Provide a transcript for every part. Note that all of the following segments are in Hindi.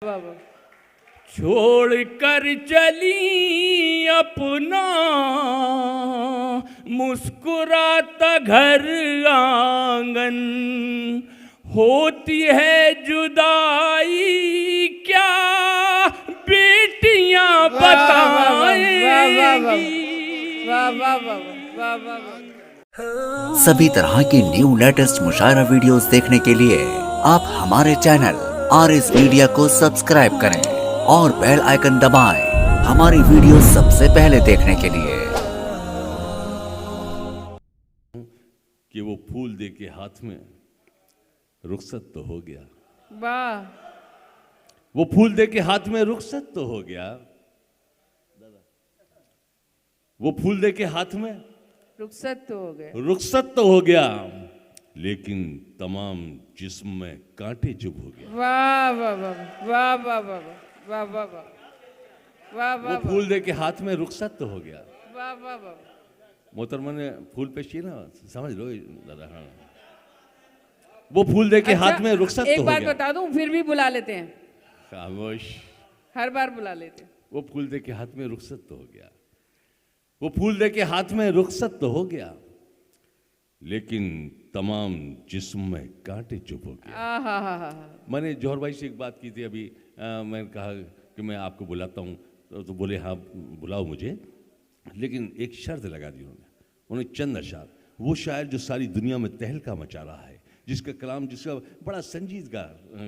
छोड़ कर चली अपना मुस्कुराता घर आंगन, होती है जुदाई क्या बेटियां बताएंगी। सभी तरह की न्यू लेटेस्ट मुशायरा वीडियोस देखने के लिए आप हमारे चैनल RS मीडिया को सब्सक्राइब करें और बेल आइकन दबाएं हमारी वीडियो सबसे पहले देखने के लिए। कि वो फूल दे के हाथ में रुखसत तो हो गया। वाह, वो फूल दे के हाथ में रुखसत तो हो गया। वो फूल दे के हाथ में रुखसत तो हो गए। रुखसत तो हो गया, लेकिन तमाम जिस्म में कांटे चुभ हो गया। वाह वाह वाह वाह वाह वाह वाह वाह वाह वाह वो वाह फूल दे के हाथ में रुखसत तो हो गया। वाह वाह वाह। मोहतरमा ने फूल पेश किया ना, समझ लो दादा। हाँ, वो फूल दे के हाथ में रुखसत तो एक हो बात गया। बता दूं, फिर भी बुला लेते हैं, खामोश। हर बार बुला लेते हैं। वो फूल दे के हाथ में रुखसत तो हो गया। वो फूल दे के हाथ में रुखसत तो हो गया, लेकिन तमाम जिस्म में कांटे चुप हो गया। मैंने जौहर भाई से एक बात की थी अभी। मैंने कहा कि मैं आपको बुलाता हूँ, तो बोले हाँ बुलाओ मुझे, लेकिन एक शर्त लगा दी उन्होंने चंद अशार। वो शायर जो सारी दुनिया में तहलका मचा रहा है, जिसका कलाम, जिसका बड़ा संजीदगा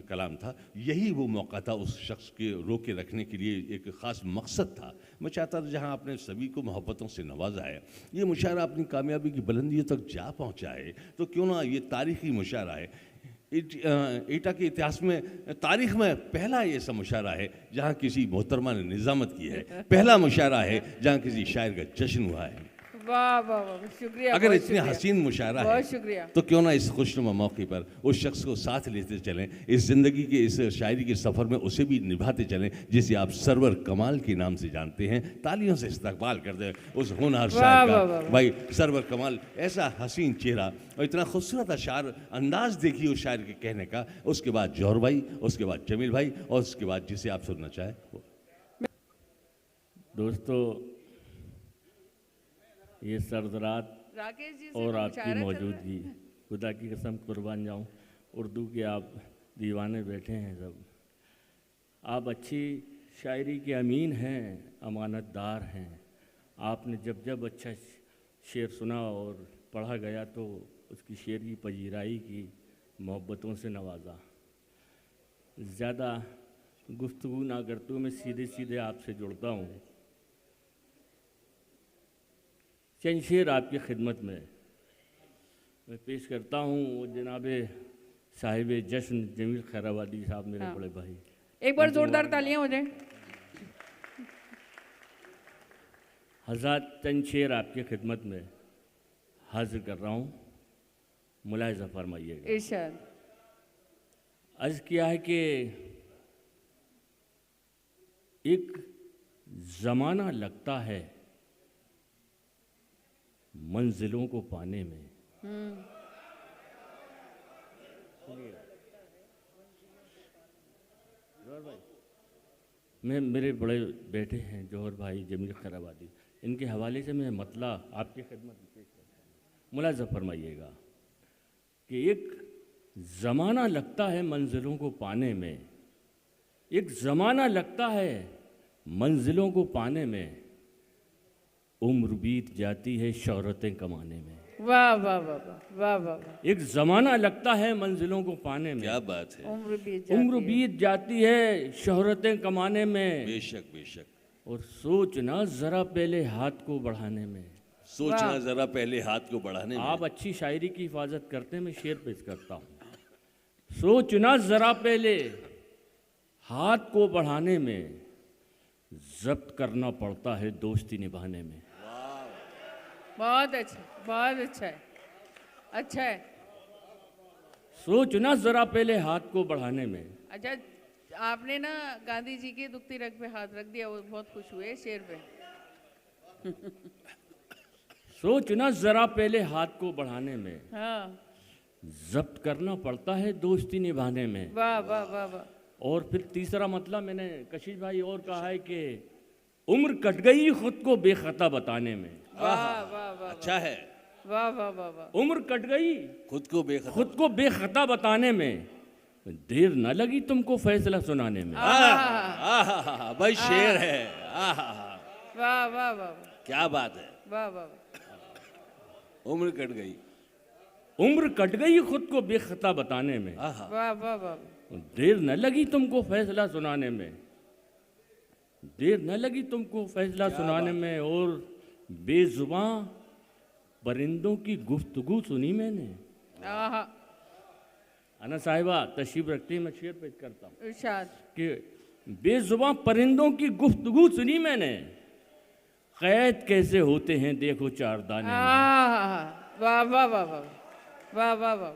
कलाम था, यही वो मौका था उस शख्स के रोके रखने के लिए। एक ख़ास मकसद था। मैं चाहता था जहां आपने सभी को मोहब्बतों से नवाजा है, ये मुशायरा अपनी कामयाबी की बुलंदियों तक जा पहुंचा है, तो क्यों ना ये तारीख़ी मुशायरा है। ईटा के इतिहास में, तारीख़ में पहला ये ऐसा मुशायरा है जहाँ किसी मोहतरमा ने निज़ामत की है। पहला मुशायरा है जहाँ किसी शायर का जश्न हुआ है। वाह वाह वाह, शुक्रिया। अगर इतनी हसीन मुशायरा है, बहुत शुक्रिया। तो क्यों ना इस खुशनुमा मौके पर उस शख्स को साथ लेते चलें, इस ज़िंदगी के इस शायरी के सफ़र में उसे भी निभाते चलें जिसे आप सरवर कमाल के नाम से जानते हैं। तालियों से इस्तकबाल कर दें उस होनहार शायर का। भाई सरवर कमाल, ऐसा हसीन चेहरा और इतना खूबसूरत अशार अंदाज देखिए उस शायर के कहने का। उसके बाद जौहर भाई, उसके बाद जमील भाई, और उसके बाद जिसे आप सुनना चाहें। दोस्तों, ये सर्द रात राकेश जी और आपकी मौजूदगी, खुदा की कसम कुर्बान जाऊं, उर्दू के आप दीवाने बैठे हैं सब। आप अच्छी शायरी के अमीन हैं, अमानतदार हैं। आपने जब जब अच्छा शेर सुना और पढ़ा गया तो उसकी शेर की पजीराई की, मोहब्बतों से नवाजा। ज़्यादा गुफ्तगू ना करते हुए मैं सीधे सीधे आपसे जुड़ता हूँ। चंद शेर आपकी खिदमत में मैं पेश करता हूँ। वो जनाब साहिब जश्न जमील खैराबादी साहब, मेरे बड़े भाई, एक बार जोरदार तालियां हो जाए। हज़ार चंद शेर आपकी खिदमत में हाजिर कर रहा हूँ, मुलाहिज़ा फरमाइएगा। इरशाद। अर्ज़ किया है कि एक ज़माना लगता है मंजिलों को पाने में। मैं, मेरे बड़े बेटे हैं जौहर भाई जमील खैराबादी, इनके हवाले से मैं मतला आपकी खिदमत में पेश करता हूँ, मुलाहिज़ा फरमाइएगा कि एक ज़माना लगता है मंजिलों को पाने में, एक ज़माना लगता है मंजिलों को पाने में, उम्र बीत जाती है शोहरतें कमाने में। वाह वाह वाह वाह वाह। एक ज़माना लगता है मंजिलों को पाने में, क्या बात है। उम्र बीत जाती है शोहरतें कमाने में। बेशक बेशक। और सोचना ज़रा पहले हाथ को बढ़ाने में। सोचना जरा पहले हाथ को बढ़ाने में। आप अच्छी शायरी की हिफाजत करते हैं, मैं शेर पेश करता हूँ। सोचना ज़रा पहले हाथ को बढ़ाने में, जब्त करना पड़ता है दोस्ती निभाने में। बहुत अच्छा, बहुत अच्छा है, अच्छा है। सोचना ज़रा पहले हाथ को बढ़ाने में। अच्छा, आपने ना गांधी जी के दुखती रग पे हाथ रख दिया, वो बहुत खुश हुए शेर पे। सोचना ज़रा पहले हाथ को बढ़ाने में, हाँ, जब्त करना पड़ता है दोस्ती निभाने में। वाह वाह वाह वाह। और फिर तीसरा मतलब मैंने कशिश भाई और कहा है कि उम्र कट गई खुद को बेखता बताने में। वाह वाह वाह अच्छा है, वाह वाह वाह वाह। उम्र कट गई खुद को बेखता। खुद को बेखता बताने में, देर न लगी तुमको फैसला सुनाने में। आहा, भाई शेर है। आहा, वाह वाह वाह क्या बात है। वाह वाह। उम्र कट गई। उम्र कट गई खुद को बेखता बताने में, आहा, वाह वाह वाह। देर न लगी तुमको फैसला सुनाने में, देर न लगी तुमको फैसला सुनाने में। और बेजुबां परिंदों की गुफ्तगू सुनी मैंने। आहा, अना साहिबा तशरीफ रखती है, मैं शेर पेश करता हूँ इरशाद। कि बेजुबां परिंदों की गुफ्तगू सुनी मैंने, कैद कैसे होते हैं देखो चार दाने में। आहा, वाह वाह वाह वाह वाह वाह वाह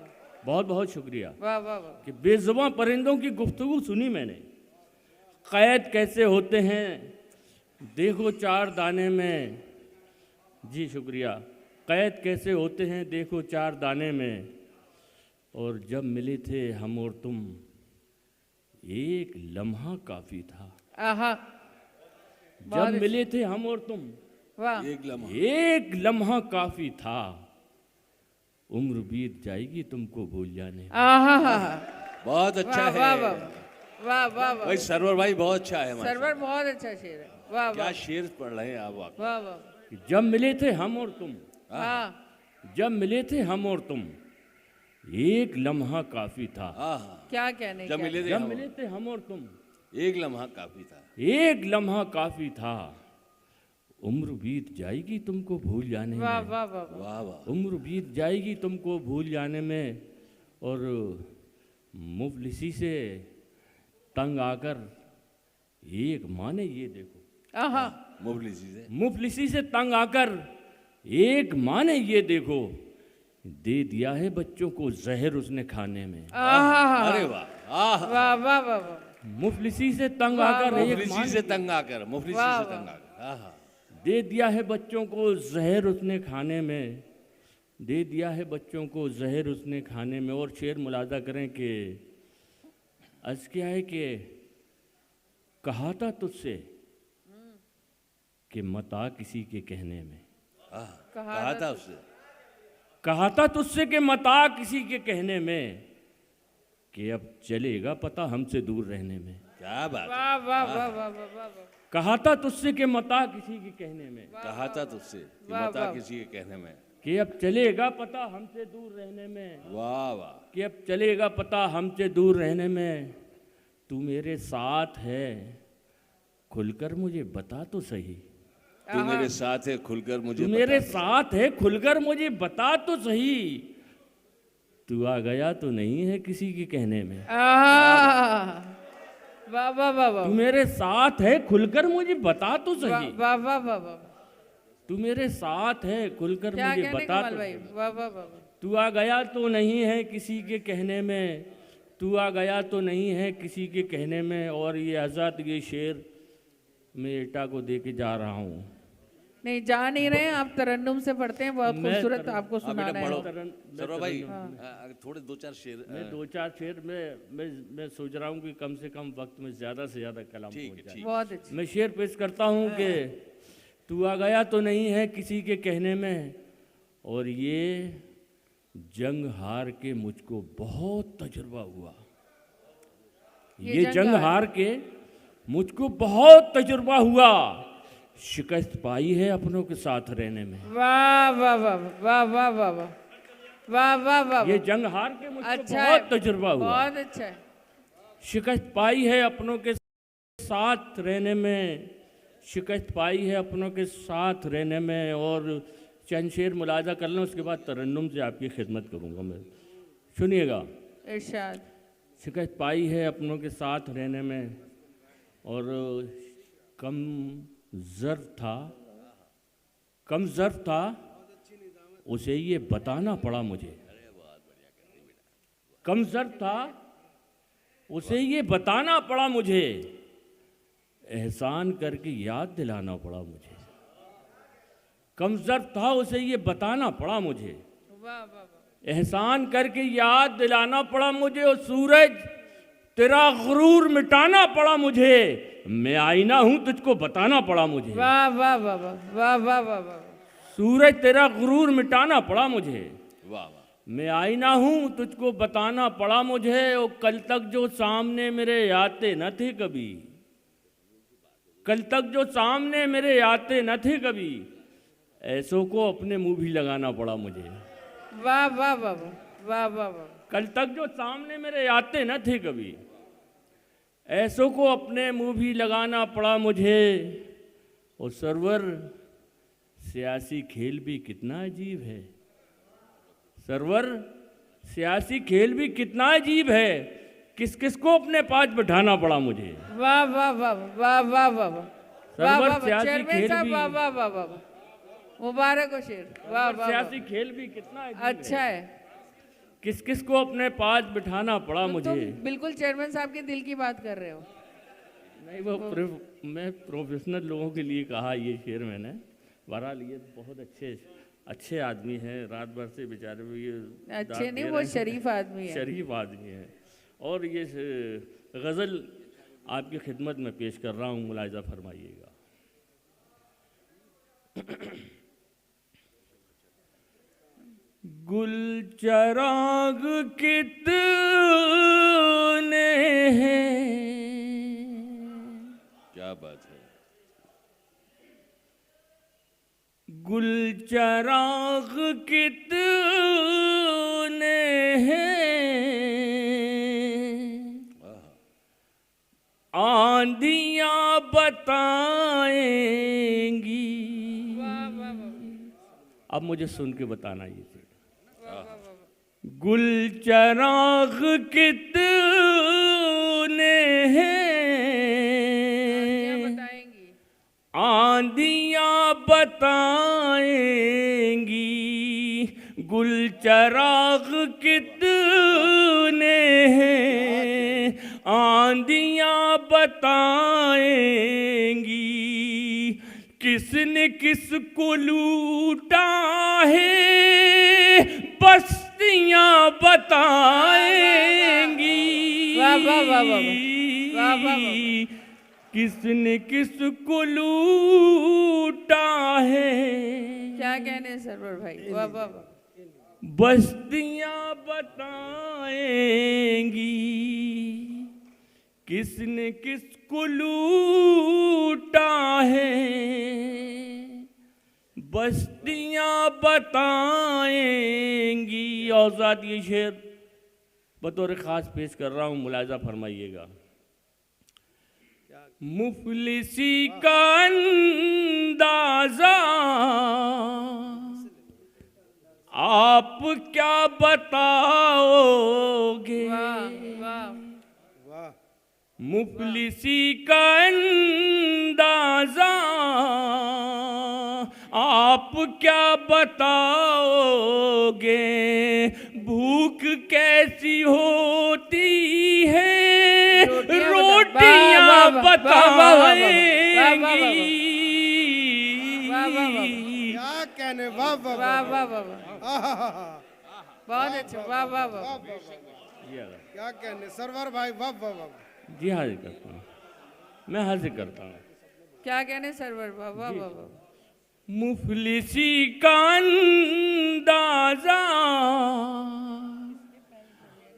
बहुत बहुत शुक्रिया। वाह वाह वाह। कि बेजुबां परिंदों की गुफ्तगू सुनी मैंने, कैद कैसे होते हैं देखो चार दाने में। जी शुक्रिया। कैद कैसे होते हैं देखो चार दाने में, और जब मिले थे हम और तुम एक लम्हा काफ़ी था। आहा, जब मिले थे हम और तुम वाह। एक लम्हा काफ़ी था, उम्र बीत जाएगी तुमको भूल जाने में। आहा, बहुत अच्छा वाह वाह है वाह वाह वाह वाह। भाई। सरवर भाई बहुत अच्छा है। माशाल्लाह। सरवर बहुत अच्छा शेर है। वाह क्या वाह शेर पढ़ रहे हैं आप वाकई। वाह वाह। जब मिले थे हम और तुम, हाँ, जब मिले थे हम और तुम एक लम्हा काफ़ी था। आहा, क्या कहने जब क्या। मिले थे जब हम, मिले थे हम और तुम एक लम्हा काफी था। एक लम्हा काफ़ी था, उम्र बीत जाएगी तुमको भूल जाने वाह में। वाह वाह वाह। वाह वाह। उम्र बीत जाएगी तुमको भूल जाने में। और मुफलिसी से तंग आकर एक माँ ने ये देखो, आहा, मुफलिसी से। मुफलिसी से तंग आकर एक माँ ने ये देखो, दे दिया है बच्चों को जहर उसने खाने में। आहा, अरे वाह। आहा, वाह वाह वाह वाह। मुफलिसी से तंग आकर एक माँ मुफलिसी से तंग आकर, मुफलिसी वाह, से तंग आकर। आहा, दे दिया है बच्चों को जहर उसने खाने में, दे दिया है बच्चों को जहर उसने खाने में। और शेर मुलाजा करें कि अर्ज क्या है कि कहा था तुझसे कि मत आ किसी के कहने में, आहा, कहा था उससे। कहा था तुझसे कि मत आ किसी के कहने में, कि अब चलेगा पता हमसे दूर रहने में। क्या बात है। वाह वाह वाह वाह वाह वाह वाह। कहा था तुझसे कि मत आ किसी के कहने में, कहा था तुझसे कि वाह, मत आ वाह। किसी के कहने में। कि अब चलेगा पता हमसे दूर रहने में, वाह वाह। कि अब चलेगा पता हमसे दूर रहने में। तू मेरे साथ है खुलकर मुझे बता तो सही, तू मेरे साथ है खुलकर मुझे तू बता मेरे दे। साथ है खुलकर मुझे बता तो सही, तू आ गया तो नहीं है किसी के कहने में। आहा, वाह वाह वाह वाह। तू मेरे साथ है खुलकर मुझे बता तो वाह सही, वाह वाह वाह वाह। तू मेरे साथ है खुलकर क्या मुझे कहने बता कमाल तो भाई। सही। वाह वाह वाह वाह। तू आ गया तो नहीं है किसी के कहने में, तू आ गया तो नहीं है किसी के कहने में। और ये आज़ाद ये शेर मैं एटा को दे के जा रहा हूँ। नहीं जा नहीं रहे हैं आप, तरन्नुम से पढ़ते हैं, बहुत मैं खूबसूरत तरन- आपको सुनाना है। सरवर भाई थोड़े दो चार शेर। मैं दो चार शेर मैं सोच रहा हूँ कि कम से कम वक्त में ज़्यादा से ज़्यादा कलाम ठीक पहुँच है, जाए। ठीक। बहुत अच्छी। मैं शेर पेश करता हूँ कि तू आ गया तो नहीं है किसी के कहने में, और ये जंग हार के मुझको बहुत तजुर्बा हुआ। ये जंग हार के मुझको बहुत तजुर्बा हुआ, शिकस्त पाई है अपनों के साथ रहने में। वाह वाह वाह वाह वाह वाह वाह वाह वाह वाह। ये जंग हार के मुझको अच्छा है, बहुत तजुर्बा हुआ, बहुत अच्छा है। शिकस्त पाई है अपनों के साथ रहने में, शिकस्त पाई है अपनों के साथ रहने में। और चंद शेर मुलाजा कर लें, उसके बाद तरन्नुम से आपकी खिदमत करूँगा मैं। सुनिएगा। इरशाद। शिकस्त पाई है अपनों के साथ रहने में, और कम ज़र्फ था उसे ये बताना पड़ा मुझे। कम ज़र्फ था उसे ये बताना पड़ा मुझे, एहसान करके याद दिलाना पड़ा मुझे। कम ज़र्फ था उसे ये बताना पड़ा मुझे, वाह वाह वाह। एहसान करके याद दिलाना पड़ा मुझे। और सूरज तेरा गुरूर मिटाना पड़ा मुझे, मैं आईना हूं तुझको बताना पड़ा मुझे। वाह वाह वाह वाह वाह वाह वाह वाह। सूरज तेरा गुरूर मिटाना पड़ा मुझे, वाह वाह। मैं आईना हूं तुझको बताना पड़ा मुझे। और कल तक जो सामने मेरे आते न थे कभी, कल तक जो सामने मेरे आते न थे कभी, ऐसों को अपने मुंह भी लगाना पड़ा मुझे। वाह वाह वाह वाह वाह वाह। कल तक जो सामने मेरे आते न थे कभी, ऐसों को अपने मुंह भी लगाना पड़ा मुझे। और सरवर सियासी खेल भी कितना अजीब है, सरवर सियासी खेल भी कितना अजीब है, किस किस को अपने पास बिठाना पड़ा मुझे। वाह वाह वाह वाह वाह वाह वाह। सरवर सियासी चेयरमैन खेल साहब भी, वाह वाह वाह वाह। मुबारक हो शेर। वाह वाह सियासी खेल भी कितना अजीब अच्छा है। किस किस को अपने पास बिठाना पड़ा मुझे। तुम बिल्कुल चेयरमैन साहब के दिल की बात कर रहे हो। नहीं वो मैं प्रोफेशनल लोगों के लिए कहा ये शेर मैंने। बहरहाल ये बहुत अच्छे आदमी हैं, रात भर से बेचारे वो ये अच्छे नहीं, वो शरीफ आदमी है। शरीफ आदमी है। और ये गज़ल आपकी खिदमत में पेश कर रहा हूँ, मुलाहिज़ा फरमाइएगा। गुल चराग कितने हैं, क्या बात है। गुल चराग कितने हैं, आंधियां बताएंगी। अब मुझे सुन के बताना ये चीज। गुल चराग कितने हैं, आंधियां बताएंगी। गुल चराग कितने हैं, आंधियां बताएंगी। किसने किसको लूटा है, बस्तियां बताएंगी। वाह वाह वाह वाह वाह वाह। किसने किसको लूटा है, क्या कहने सरवर भाई। वाह वाह वाह। बस्तियां बताएंगी। किसने किसको लूटा है, बस्तियां बताएंगी। और साथ ये शेर बतौर खास पेश कर रहा हूं, मुलाहिज़ा फरमाइएगा। मुफलिसी का अंदाज़ा आप क्या बताओगे। मुफलिसी का अंदाज़ा आप क्या बताओगे। भूख कैसी होती है, रोटियां बताएंगी। क्या कहने। वाह वाह वाह वाह वाह। बहुत अच्छा। वाह वाह वाह। क्या कहने सरवर भाई। वाह वाह वाह। जी हाजिर करता हूँ, मैं हाजिर करता हूँ। क्या कहने सरवर। वाह वाह वाह वाह। मुफलिसी का अंदाज़ा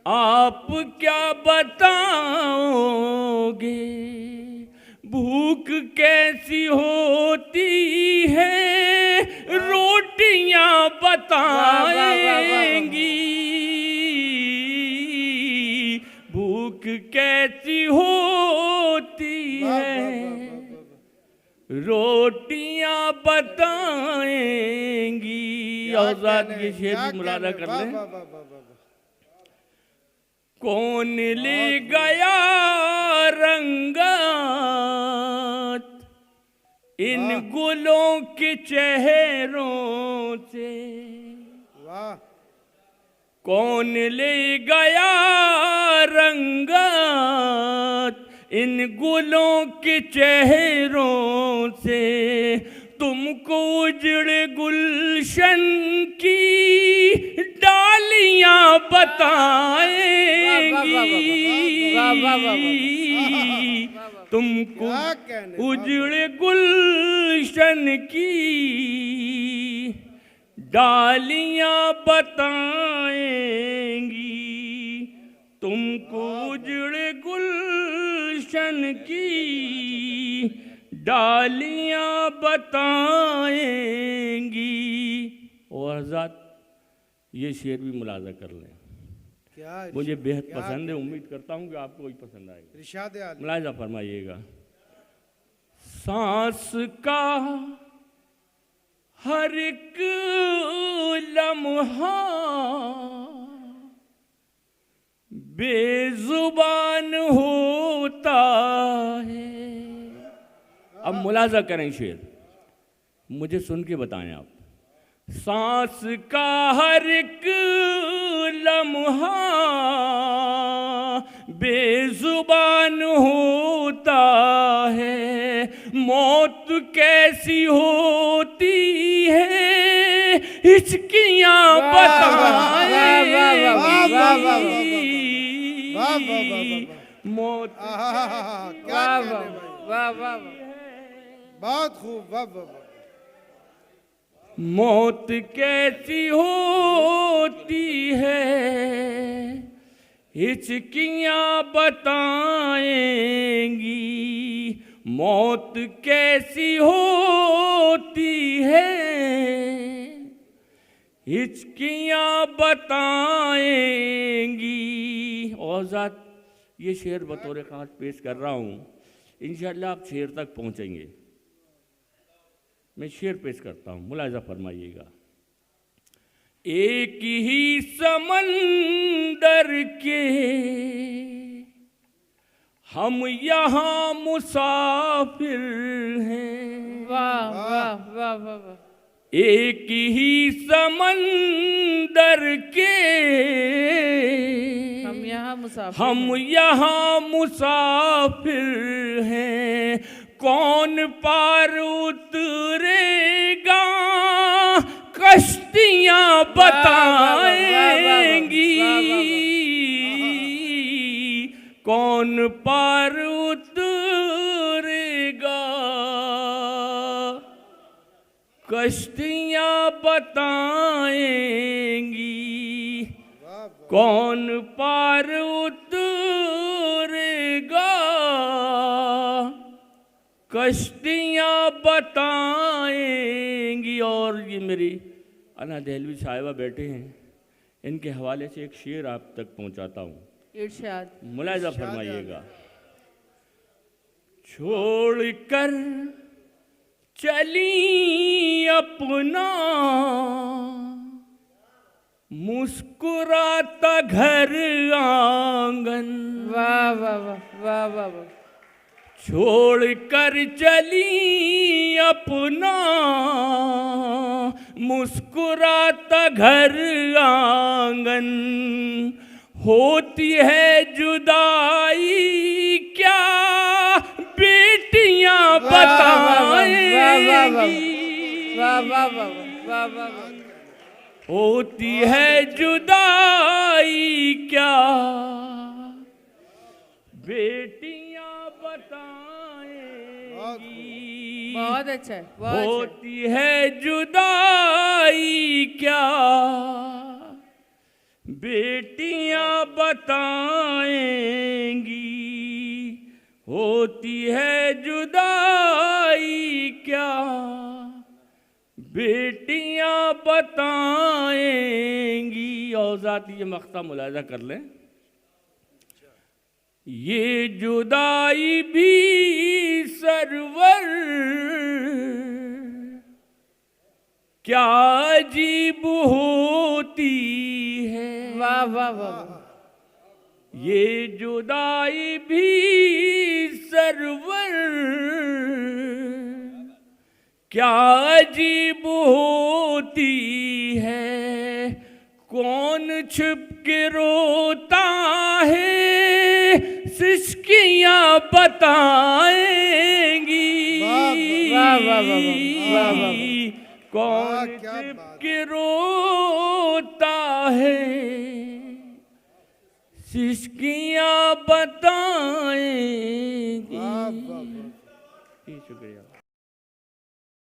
आप क्या बताओगे। भूख कैसी होती है, रोटियां बताएंगी। भूख कैसी होती है, रोटियां बताएंगी। औजाद ये शेर भी मुलादा कर लें। कौन ले गया रंगत इन गुलों के चेहरों से। कौन ले गया रंगत इन गुलों के चेहरों से। तुमको उजड़े गुलशन की डालियां बताएंगी, तुमको क्या कहने, उजड़े गुलशन की डालियां बताएंगी, तुमको उजड़े गुलशन की डालियां बताएंगी। और हज़रात ये शेर भी मुलाजा कर लें, क्या मुझे बेहद पसंद है, उम्मीद करता हूँ कि आपको भी पसंद आएगा। इरशाद आली। मुलाजा फरमाइएगा। सांस का हर एक लम्हा बेजुबान होता है। अब मुलाजा करें शेर, मुझे सुन के बताएं आप। सांस का हर एक लम्हा बेजुबान होता है, मौत कैसी होती है हिचकियां बताएंगी, मौत क्या कहने भाई, वाह वाह बहुत खूब, वाह वाह वाह। मौत कैसी होती है हिचकियां बताएंगी, मौत कैसी होती है हिचकियां बताएंगी। और ज़ात ये शेर बतौर ख़ास पेश कर रहा हूँ, इंशाअल्लाह आप शेर तक पहुँचेंगे। मैं शेर पेश करता हूँ, मुलाजा फरमाइएगा। एक ही समंदर के हम यहाँ मुसाफिर हैं, वाह वाह वाह वाह। एक ही समंदर के हम यहाँ मुसाफिर हम यहाँ मुसाफिर हैं, कौन पार उतरेगा कश्तियाँ बताएंगी, कौन पार उतरेगा कश्तियाँ बताएंगी, कौन पार उतरेगा कश्तियाँ बताएंगी। और ये मेरी अना दहलवी साहिबा बैठे हैं, इनके हवाले से एक शेर आप तक पहुंचाता हूँ, इरशाद। मुलाजा फरमाइएगा। छोड़ कर चली अपना मुस्कुराता घर आंगन, वाह वाह वाह वाह वाह वाह। छोड़ कर चली अपना मुस्कुराता घर आंगन, होती है जुदाई क्या बेटियां बताएंगी, वाह वाह वाह वाह वाह। होती है जुदाई क्या बेटियां बताएंगी, बहुत अच्छा है, बहुत अच्छा। होती है जुदाई क्या बेटियां बताएंगी, होती है जुदाई क्या बेटियां बताएंगी। और ज़ाती ये मक़ता मुलाज़ा कर लें। ये जुदाई भी सरवर क्या अजीब होती है, वाह वाह वाह। ये जुदाई भी सरवर क्या अजीब होती है, कौन छुप के रोता है सिसकियां बताएंगी, वाह वाह वाह कौन क्या छिप बात। के रोता है, सिसकियाँ बताएंगी। वाह वाह वाह। शुक्रिया।